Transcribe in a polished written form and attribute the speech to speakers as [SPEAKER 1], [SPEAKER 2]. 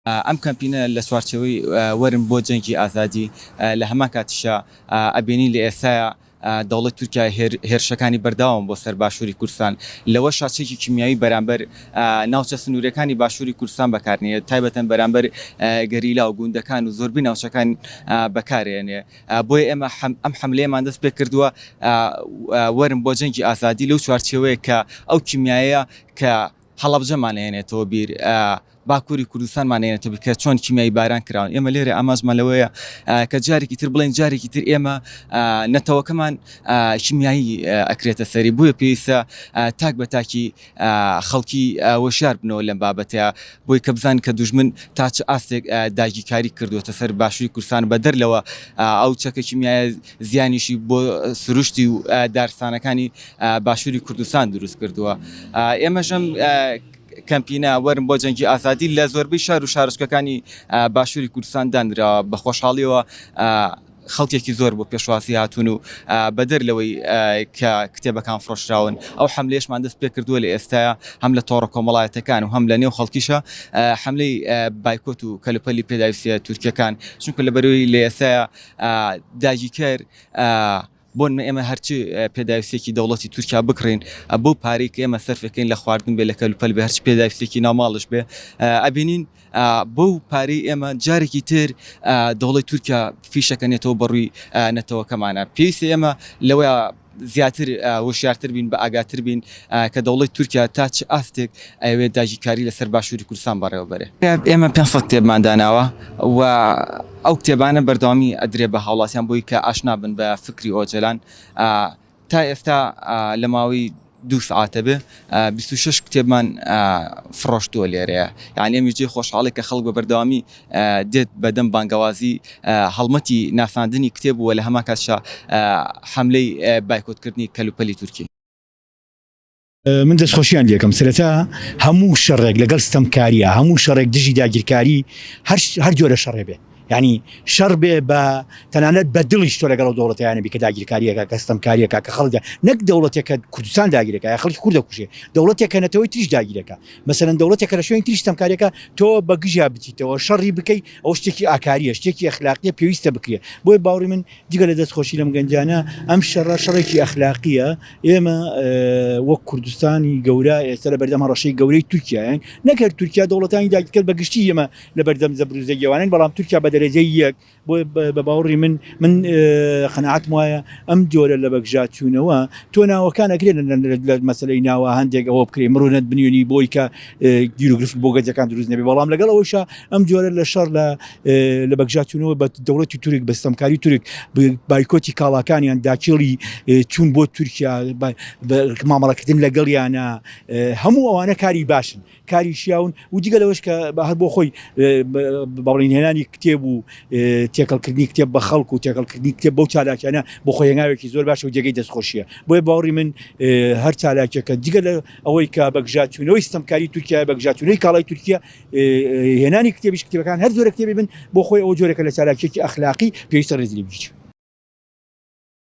[SPEAKER 1] ئەم کەمپینە لە چوارچەوەی وەرن بۆ جەنگی ئازادی لە هەمان کاتیشە ئەبینی لە ئێستاە دەوڵەت تورکیا هێرشەکانی بەرداوام بۆ سەر باشووری کوردستان لەوە شاچێکی کیمیایی بەرامبەر ناوچە سنوورەکانی باشووری کوردستان بەکارنێ تایبەتەن بەرامبەر گەریلا و گوندەکان و زۆربەی ناوچەکان بەکارێنێ بۆیە ئێمە ئەم حملەیەمان دەست پێ کردووە وەرن بۆ جەنگی ئازادی لەو چوارچێوەیە کە ئەو کیمیایە کە هەڵەبجەمانێنێتەوە بیر باکووری کوردستانمانێنێتەوە کە چۆن کیمیایی باران کراون ئێمە لێرە ئاماژمەلەوەیە کە جارێکی تر بڵێن جارێکی تر ئێمە نەتەوەکەمان کیمیایی ئەکرێتە سەری بووە پێویستە تاک بە تاکی خەڵکی وەشار بنەوە لەم بابەتەیە بۆی کە بزان کە دوژمن تا چ ئاستێک داگیرکاری کردووەتە سەر باشووری کوردستان بە دەرلەوە ئەو چەکە کیمیایە زیانیشی بۆ سروشتی و دارستانەکانی باشووری کوردستان دروست کردووە ئێمەشم کەمپینە وەرن بۆ جەنگی ئازادی لە زۆربەی شار و شارچکەکانی باشووری کوردستان دانراوە بە خۆشحاڵیەوە خەڵکێکی زۆر بۆ پێشواسی هاتوون و بەدەر لەوەی کە کتێبەکان فرۆشراون ئەو حملەیەشمان دەست پێ کردووە لە ئێستاە هەم لە تۆڕە کۆمەڵایەتەکان و هەم لە نێو خەڵکیشە حملەی بایکۆت و کەلوپەلی پێداویستیە تورکیەکان چونکە لەبەرەوەی لە ئێستاە داگیرکەر بۆن ئێمە هەرچی پێداویستێکی دەوڵەتی تورکیا بکڕین بۆ پارەی کە ئێمە سەرفەکەین لە خواردن بێ لە کەلوپەل بێ هەرچی پێداویستێکی ناوماڵش بێ ئەبینین بەو پارەی ئێمە جارێکی تر دەوڵەتی تورکیا فیشەکەنێتەوە بەڕووی نەتەوەکەمانە پێویستە ئێمە لەوەیە زیاتر وشیارتر بین بە ئاگاتر بین کە دەوڵەتی تورکیا تا چ ئاستێک ئەوێ داگیرکاری لەسەر باشووری کوردستان بەڕێوەبەرێ ئێمە 500 کتێبمان داناوە و ئەو کتێبانە بەردەوامی ئەدرێ بە هاوڵاتیان بۆی کە ئاشنا بن بە فکری ئۆجەلان تا ئێستا لە ماوەی 2 ساعتە بێ 26 کتێبمان فرۆشتووە لێرەیە یعنی ئێمە جێ خۆشحاڵی کە خەڵک بە بەردەوامی دێت بەدەم بانگەوازی هەڵمەتی ناساندنی کتێب بووە لە هەمان کاتشە حملەی بایکۆتکردنی کەلوپەلی تورکی
[SPEAKER 2] من دەستخۆشییان لێکم سەرەتا هەموو شەڕێک لەگەڵ ستەمکاریە هەموو شەڕێک دژی داگیرکاری هەر جۆرە شەڕێ بێ ینی شەڕ بێ بە تەنانەت بە دڵیش تۆ لەگەڵ دەوڵەتیانە بیکە داگیرکاریەکە کە ستەمکاریەکە کە خەڵک نەک دەوڵەتێکە کوردستان داگیرەکە یا خەڵکی کوورد دەکوژێ دەوڵەتێکە نەتەوەی تریش داگیرەکە مەسەلەن دەوڵەتێکە لە شوێنی تریش ستەمکاریەکە تۆ بە گژیا بچیتەوە شەڕی بکەی ئەو شتێکی ئاکاریە شتێکی ئەخلاقیە پێویستە بکرێ بۆی باوری من دیگە لە دەستخۆشی لەم گەنجانە ئەم شەڕێکی ئەخلاقیە ئێمە وەک کوردستانی گەورە ئێستا لە بەردەم هەڕەشەی گەورەی تورکیایان نەکرد تورکیا دەوڵەتانی داگیرکرد بە گشتی ئێمە لە بەردەم زەبروزەگیێوانین بەڵام تورکیا بە دەرەجەی یەک بە باوەڕی من قەناعەتم وایە ئەم جۆرە لە بەگژات چوونەوە تۆ ناوەکان ئەگرێن لە مەسەلەی ناوە هەندێک ئەوە بکرێ مرۆنت بنیێنی بۆی کە گیرۆگرفت بۆ گەجەکان دروست نەبێ بەڵام لەگەڵ ئەوەشە ئەم جۆرە لە شەڕ لە بەگژات چوونەوە بە دەوڵەتی تورک بە ستەمکاری تورک بایکۆتی کاڵاکانیان داچێڵی چوون بۆ تورکیا مامەڵەکردن لەگەڵیانە هەموو ئەوانە کاری باشن کاری شیاون و دیگە لەوەش کە هەر بۆ خۆی باڵین هێنانی کتێب و تێکەڵکردنی کتێب بە خەڵک و تێکەڵکردنی کتێب بەو چالاکیانە بۆ خۆی هێناوێکی زۆر باش و جێگەی دەستخۆشیە بۆیە باوەڕی من هەر چالاکیەکە دیگە لە ئەوەی کە بەگژات چوونەوەی ستەمکاری تورکیا بەگژات چوونەوەی کاڵای تورکیا هێنانی کتێبیش کتێبەکان هەر زۆرە کتێبی بن بۆ خۆی ئەو جۆرەکە لە چالاکیەکی ئەخلاقی پێویستە ڕێزی بچێت